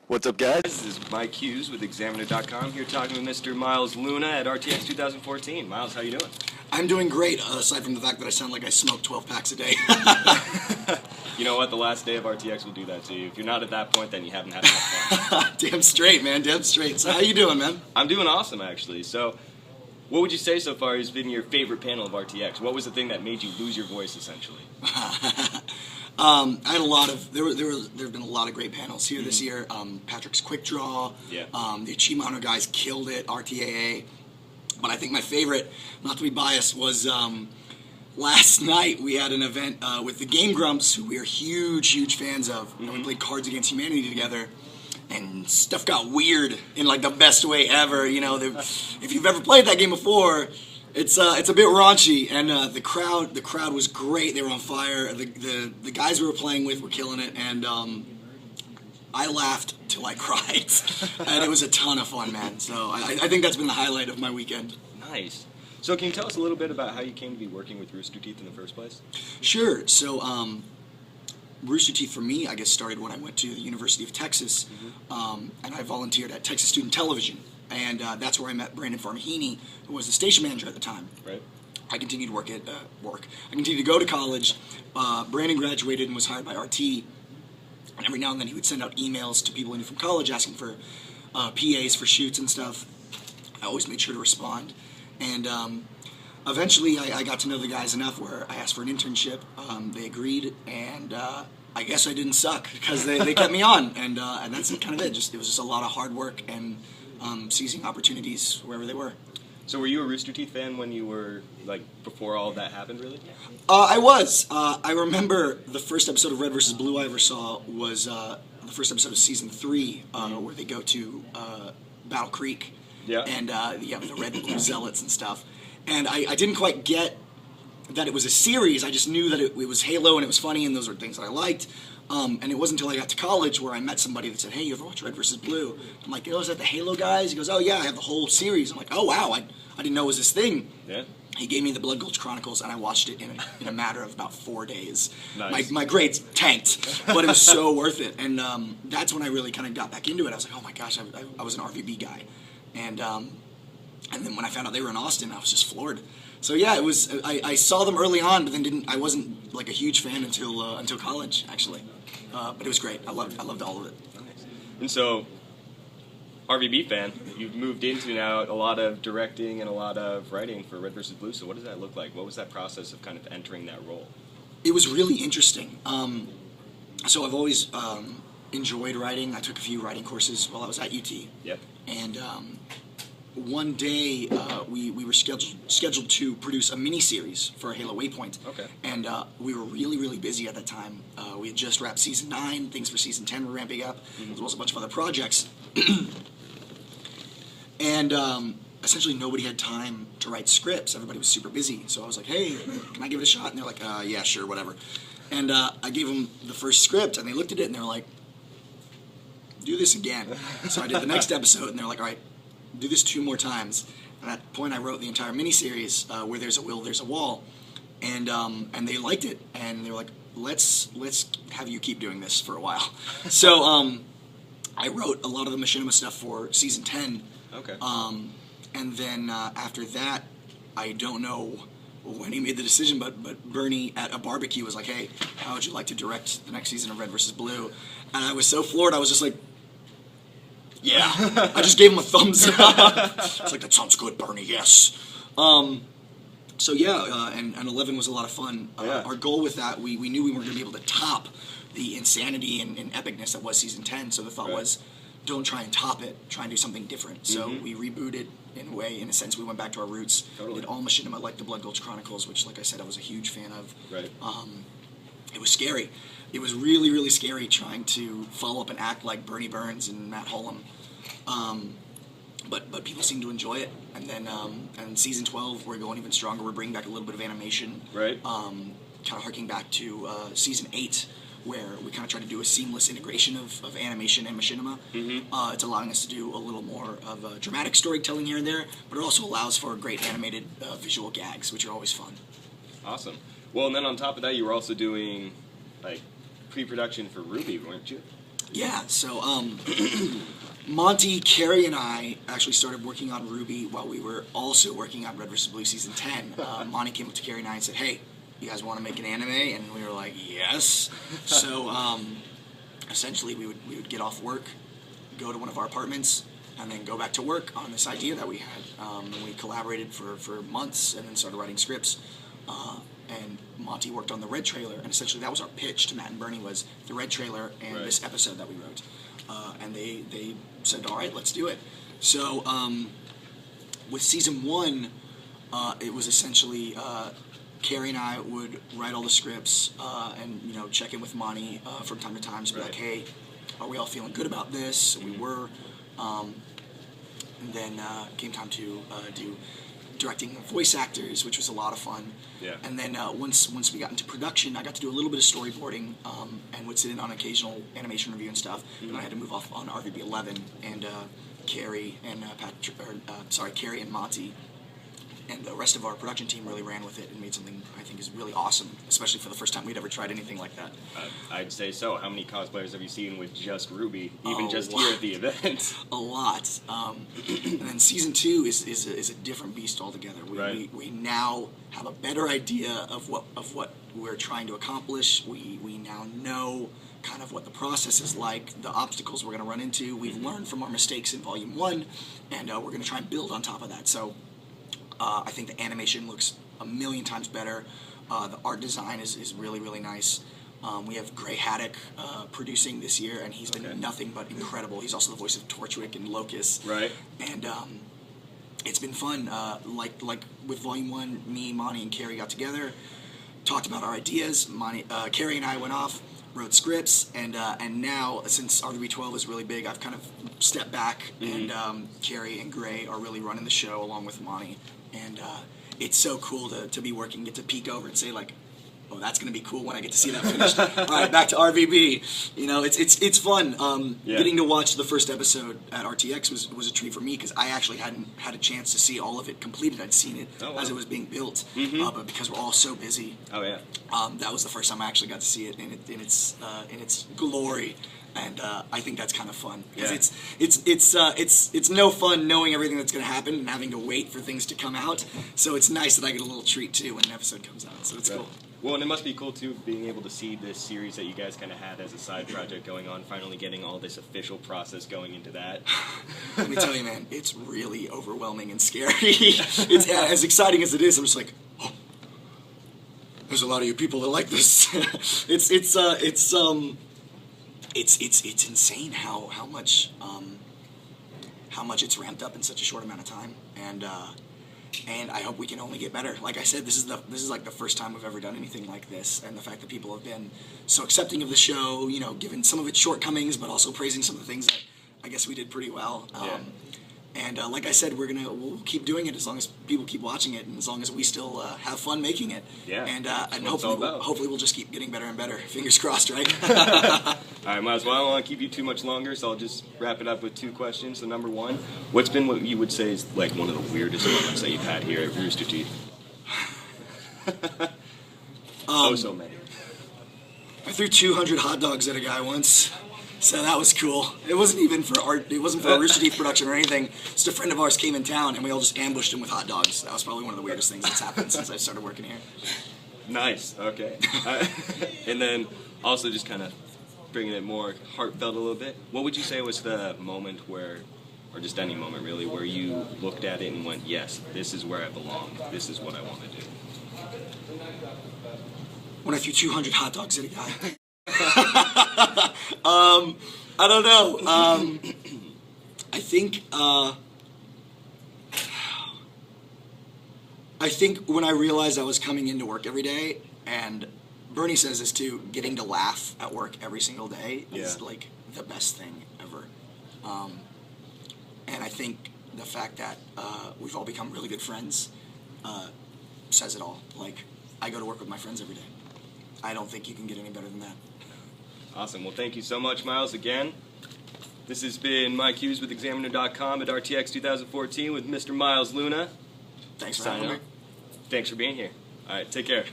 What's up, guys? This is Mike Hughes with Examiner.com here talking with Mr. Miles Luna at RTX 2014. Miles, how you doing? I'm doing great, aside from the fact that I sound like I smoke 12 packs a day. You know what? The last day of RTX will do that to you. If you're not at that point, then you haven't had enough fun. Damn straight, man. Damn straight. So how you doing, man? I'm doing awesome, actually. So, what would you say so far has been your favorite panel of RTX? What was the thing that made you lose your voice, essentially? I had a lot of there have been a lot of great panels here this year. Patrick's Quick Draw, Yeah. The Achievement Hunter guys killed it. RTAA, but I think my favorite, not to be biased, was last night we had an event with the Game Grumps, who we are huge fans of. We played Cards Against Humanity together, and stuff got weird in like the best way ever. You know, if you've ever played that game before. It's a bit raunchy, and the crowd was great. They were on fire. The guys we were playing with were killing it, and I laughed till I cried, and it was a ton of fun, man. So I think that's been the highlight of my weekend. Nice. So can you tell us a little bit about how you came to be working with Rooster Teeth in the first place? Sure. So Rooster Teeth for me, I guess, started when I went to the University of Texas, and I volunteered at Texas Student Television. And that's where I met Brandon Farmahini, who was the station manager at the time. Right. I continued to work at I continued to go to college. Brandon graduated and was hired by RT. And every now and then he would send out emails to people I knew from college asking for PAs for shoots and stuff. I always made sure to respond. And eventually I got to know the guys enough where I asked for an internship. They agreed, and I guess I didn't suck because they kept me on. And that's kind of it. It was just a lot of hard work and seizing opportunities wherever they were. So were you a Rooster Teeth fan when you were, like, before all of that happened, really? I was. I remember the first episode of Red vs. Blue I ever saw was the first episode of Season 3, where they go to Battle Creek. Yeah. And the Red and Blue Zealots and stuff. And I didn't quite get that it was a series. I just knew that it was Halo and it was funny, and those were things that I liked. And it wasn't until I got to college where I met somebody that said, "Hey, you ever watch Red vs. Blue?" I'm like, "Is that the Halo guys?" He goes, "Oh yeah, I have the whole series." I'm like, "Oh wow, I didn't know it was this thing." Yeah. He gave me the Blood Gulch Chronicles, and I watched it in a matter of about 4 days. Nice. My grades tanked, but it was so worth it. And that's when I really kind of got back into it. I was like, "Oh my gosh, I was an RWBY guy," and then when I found out they were in Austin, I was just floored. So yeah, it was. I saw them early on, but then I wasn't like a huge fan until college, actually. But it was great. I loved all of it. Nice. And so, RWBY fan, you've moved into now a lot of directing and a lot of writing for Red vs. Blue. So what does that look like? What was that process of kind of entering that role? It was really interesting. So I've always enjoyed writing. I took a few writing courses while I was at UT. Yep. And one day we were scheduled to produce a mini-series for Halo Waypoint. Okay. And we were really busy at that time. We had just wrapped Season 9. Things for Season 10 were ramping up, as well as a bunch of other projects. And essentially nobody had time to write scripts. Everybody was super busy. So I was like, "Hey, can I give it a shot?" And they're like, "Yeah, sure, whatever." And I gave them the first script, and they looked at it, and they were like, "Do this again." So I did the next episode, and they're like, "All right, do this 2 more times." And at that point, I wrote the entire miniseries, Where There's a Will, There's a Wall. And they liked it, and they were like, let's have you keep doing this for a while. So I wrote a lot of the machinima stuff for Season 10. Okay. And then after that, I don't know when he made the decision, but Bernie at a barbecue was like, "Hey, how would you like to direct the next season of Red vs. Blue?" And I was so floored, I was just like, "Yeah." I just gave him a thumbs up. It's like, "That sounds good, Bernie, yes." So yeah, and 11 was a lot of fun. Yeah. Our goal with that, we knew we weren't going to be able to top the insanity and epicness that was Season 10, so the thought was, don't try and top it, try and do something different. So we rebooted in a way, in a sense, we went back to our roots. Totally. Did all machinima like the Blood Gulch Chronicles, which, like I said, I was a huge fan of. Right. It was scary. It was really scary trying to follow up and act like Bernie Burns and Matt Hullum. But people seem to enjoy it. And then and Season 12, we're going even stronger. We're bringing back a little bit of animation. Right. Kind of harking back to Season 8, where we kind of try to do a seamless integration of animation and machinima. It's allowing us to do a little more of dramatic storytelling here and there, but it also allows for great animated visual gags, which are always fun. Awesome. Well, and then on top of that, you were also doing, like, pre-production for RWBY, weren't you? Yeah, so Monty, Carrie, and I actually started working on RWBY while we were also working on Red vs. Blue Season 10. Monty came up to Carrie and I and said, hey, you guys want to make an anime? And we were like, yes. So essentially we would get off work, go to one of our apartments, and then go back to work on this idea that we had. And we collaborated for months and then started writing scripts. And Monty worked on the Red trailer, and essentially that was our pitch to Matt and Bernie, was the Red trailer and Right. this episode that we wrote. And they said, all right, let's do it. So with season 1, it was essentially Carrie and I would write all the scripts and check in with Monty from time to time to be Right. like, hey, are we all feeling good about this? And we were. And then came time to do directing voice actors, which was a lot of fun. Yeah. And then once we got into production, I got to do a little bit of storyboarding and would sit in on occasional animation review and stuff. And I had to move off on RWBY 11, and Carrie and Carrie and Monty and the rest of our production team really ran with it and made something I think is really awesome, especially for the first time we'd ever tried anything like that. I'd say so. How many cosplayers have you seen with just RWBY, even Oh, just wow. here at the event? A lot. And then season 2 is a different beast altogether. Right. We now have a better idea of what we're trying to accomplish. We now know kind of what the process is like, the obstacles we're going to run into. We've learned from our mistakes in Volume 1, and we're going to try and build on top of that. So I think the animation looks a million times better. The art design is really, really nice. We have Gray Haddock producing this year, and he's been Okay. nothing but incredible. He's also the voice of Torchwick and Locust. Right. And it's been fun. Like with Volume 1, me, Monty, and Carrie got together, talked about our ideas. Carrie and I went off, wrote scripts, and now, since RWBY 12 is really big, I've kind of stepped back, and Carrie and Gray are really running the show along with Monty. And it's so cool to be working, get to peek over and say, like, oh, that's going to be cool when I get to see that finished. All right, back to RWBY. It's fun. Yeah. Getting to watch the first episode at RTX was a treat for me, because I actually hadn't had a chance to see all of it completed. I'd seen it Oh, wow. as it was being built, but because we're all so busy, Oh, yeah. that was the first time I actually got to see it in its glory. And I think that's kind of fun, because Yeah. it's no fun knowing everything that's going to happen and having to wait for things to come out. So it's nice that I get a little treat too when an episode comes out. So it's Right. cool. Well, and it must be cool, too, being able to see this series that you guys kind of had as a side project going on, finally getting all this official process going into that. Let me tell you, man, it's really overwhelming and scary. It's as exciting as it is. I'm just like, oh, there's a lot of you people that like this. It's insane how much it's ramped up in such a short amount of time, and I hope we can only get better. Like I said, this is like the first time we've ever done anything like this, and the fact that people have been so accepting of the show, given some of its shortcomings, but also praising some of the things that I guess we did pretty well. Yeah. And like I said, we'll keep doing it as long as people keep watching it, and as long as we still have fun making it. Yeah, And that's what it's hopefully, all about. hopefully we'll just keep getting better and better. Fingers crossed, right? All right, Miles, well, I don't want to keep you too much longer, so I'll just wrap it up with 2 questions. So, number 1, what's been what you would say is like one of the weirdest moments that you've had here at Rooster Teeth? So many. I threw 200 hot dogs at a guy once, so that was cool. It wasn't even for art. It wasn't for a Rooster Teeth production or anything. Just a friend of ours came in town, and we all just ambushed him with hot dogs. That was probably one of the weirdest things that's happened since I started working here. Nice, okay. And then also just kind of bringing it more heartfelt a little bit, what would you say was the moment where, or just any moment really, where you looked at it and went, yes, this is where I belong, this is what I want to do? When I threw 200 hot dogs at a guy. I don't know. I think when I realized I was coming into work every day, and Bernie says this too, getting to laugh at work every single day is Yeah. like the best thing ever. And I think the fact that we've all become really good friends says it all. Like, I go to work with my friends every day. I don't think you can get any better than that. Awesome. Well, thank you so much, Miles, again. This has been My Cues with Examiner.com at RTX 2014 with Mr. Miles Luna. Thanks for Signing having off. me. Thanks for being here. All right, take care.